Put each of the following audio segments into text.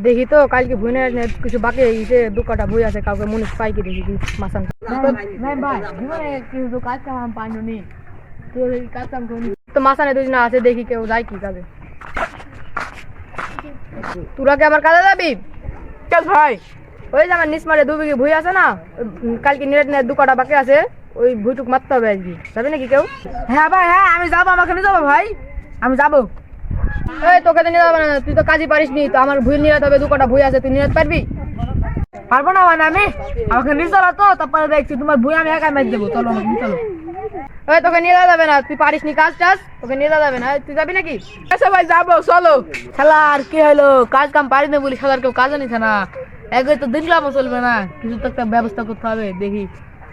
দেখি তো কালকে ভুই না কিছু বাকি হয়েছে, দু কাটা বই আছে, কাউকে মনে পাই কি দেখি মাসান ভাই জীবনে কিছু কাজ কাম পাইনি কাজ কাম করিনি তো মাসানে দুজন আছে, দেখি কেউ যায় কি কাজে। তোরা কি আমার কাজে যাবি? চল ভাই, ওই যে আমার নিসমারে 2 বিঘে ভুই আছে না, কালকে নিরাট 2 কাটা বাকি আছে, ওই ভুইটুক মারতে হবে আজকে। যাবি নাকি কেউ? হ্যাঁ ভাই হ্যাঁ, আমি যাবো, আমাকে নিয়ে যাবো ভাই, আমি যাবো। এই তোকে তো নিয়ে যাবো না, তুই তো কাজই পারিস নি, তো আমার ভুই নিরাতে হবে, 2 কাটা ভুই আছে, তুই নিরাতে পারবি? পারবো না মানে আমি, আমাকে নিয়ে চলো তো, তারপরে দেখছি তোমার ভুই আমি একাই মার দেবো। চলো আমাকে চলো। ওই তোকে নিয়ে যাবে না, তুই পারিস নি কাজ টাজ, তোকে নিয়ে যাবে না, তুই যাবি নাকি? আচ্ছা ভাই যাবো, চলো। শালা আর কি হলো, কাজ কাম পারি না বলি শালার কেউ কাজও নিছে না, একবার তো দেখলামও চলবে না, কিছু তো একটা ব্যবস্থা করতে হবে, দেখি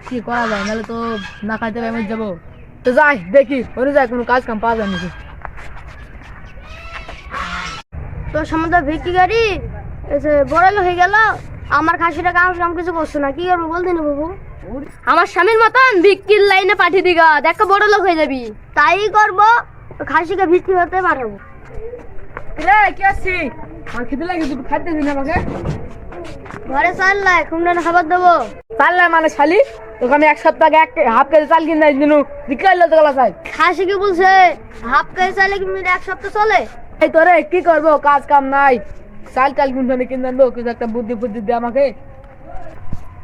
কি করা যায়, নাহলে তো না খাইতে আমি যাবো। তো যাই দেখি অনুযায়ী কোনো কাজ কাম পাওয়া যায় নাকি। তো সমুদ্র ভিক্ষি গাড়ি এসে বড় লোক হয়ে গেল, আমার খাসিটা কাম কিছু করছো না, কি করবো বলতে না বাবু? আমার স্বামীর মতন ভিক্ষির লাইনে পাঠিয়ে দিগা, দেখো বড় লোক হয়ে যাবি। তাই করবো, খাসিকে ভিক্ষি হতে পাঠাবো। রে কি আসছি, আমার খেতে লাগে, তুই খাইতে দিন আমাকে। ঘরে চাল্লাই খুমডান খাবার দেবো। চাল্লাই মানে শালি, তোকে আমি 1 সপ্তাহ আগে 1/2 কেজি চাল কিনে দিনু, বিকাল তো গলা চাই। খাসিকে বলছে হাফ কেজি চাইলে কি 1 সপ্তাহ চলে? এই তোরে কি করবো, কাজ কাম নাই, চাল টাল কিনে কিনে দেবো, কিছু একটা বুদ্ধি বুদ্ধি দে আমাকে।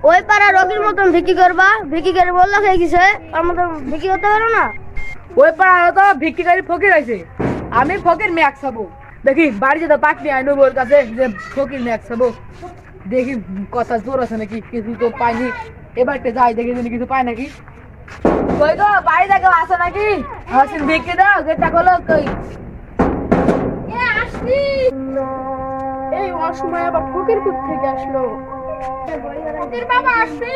ওই পাড়া রোগীর মতন ভিক্ষি করবা, ভিক্ষি করে বললো হয়ে গেছে, ওর মতন ভিক্ষি করতে পারো না? ওই পাড়া তো ভিক্ষিকারী ফকির আছে, আমি ফকির ম্যাক্স হবো। দেখি বাড়ি যেতে পাকনি আইনো ওর কাছে যে ফকির ম্যাক্স হবো, দেখি কথা জোর আছে নাকি, কিছু তো পাইনি, এবারটা যাই দেখি যদি কিছু পাই নাকি। কই গো বাড়ি থেকে আসো নাকি, আসেন ভিক্ষি দাও, গেটটা খোলো। কই এই অসময় আবার ফকির কোথা থেকে আসলো? ফকির বাবা আসছি।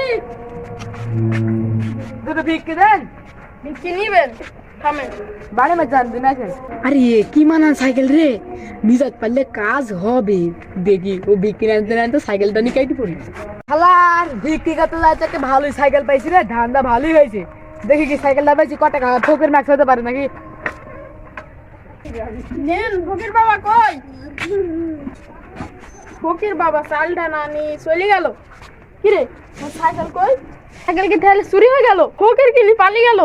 দুটো ভিক্ষি দেন। ভিক্ষি নিবেন? থামেন, বাড়ি মে যান দিন আছে। আরে কি মানান সাইকেল রে, নিজত পারলে কাজ হবে। দেখি ও ভিক্ষি আনতে আনতে সাইকেলটা নিয়ে কাইতে পড়ি। হালার ভিক্ষি করতে যাইতে একটা ভালোই সাইকেল পাইছি রে, ধান্দা ভালোই হয়েছে। দেখি কি সাইকেলটা পাইছি, কত টাকা ফকির ম্যাক্স হতে পারে নাকি। নেন ফকির বাবা কই? ফকির বাবা চালটা না নিয়ে চলে গেল। কিরে সাইকেল কই? সাইকেল কি তাহলে চুরি হয়ে গেল? ফকির কিনি পালিয়ে গেল।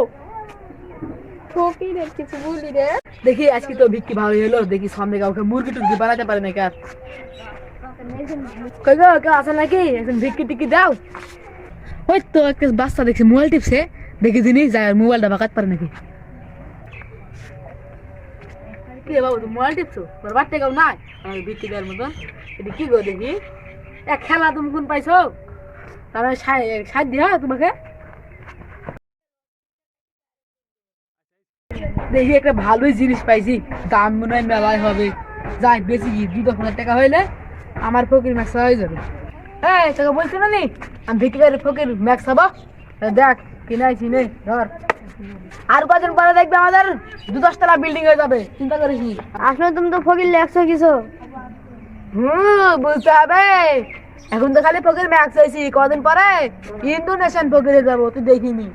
ফকিরের কিছু বলি রে। দেখি আজকে তো ভিক্ষি ভালোই হলো, দেখি সামনে কাউকে মুরগি টুরগি বানাতে পারে নাকি। আর কই গো কেউ আছে নাকি, এখন ভিক্ষি টিকি দাও। ওই তো একটা বাচ্চা দেখছি মোবাইল টিপছে, দেখি যিনি যায় মোবাইলটা বাকাত পারে নাকি। কি রে বাবু, তুমি মোবাইল টিপছো, তোর বাড়তে কেউ নাই আমার ভিক্ষি দেওয়ার মতন? এটি কি গো দেখি, এক খেলা তুমি কোন পাইছো, তারপরে সাহায্য দিয়া তোমাকে। দেখি একটা ভালোই জিনিস পাইছি, দাম মনে হয় মেলায় হবে, যাই বেশি কি 2-10 টাকা হইলে আমার ফকির ম্যাক্স হয়ে যাবে। এই তোকে বলছি না নি আমি ভিক্ষিকারের ফকির ম্যাক্স হবো, দেখ কিনাইছি নে ধর। আর কদিন পরে দেখবে আমাদের 2-10 তলা বিল্ডিং হয়ে যাবে, চিন্তা করিস নি। আসলে তুমি তো ফকির লেখছো কিছু। বুঝতে হবে, এখন তো খালি ফকির ম্যাক্স হয়েছি, কদিন পরে ইন্দোনেশিয়ান ফকিরে যাবো, তুই দেখিনি।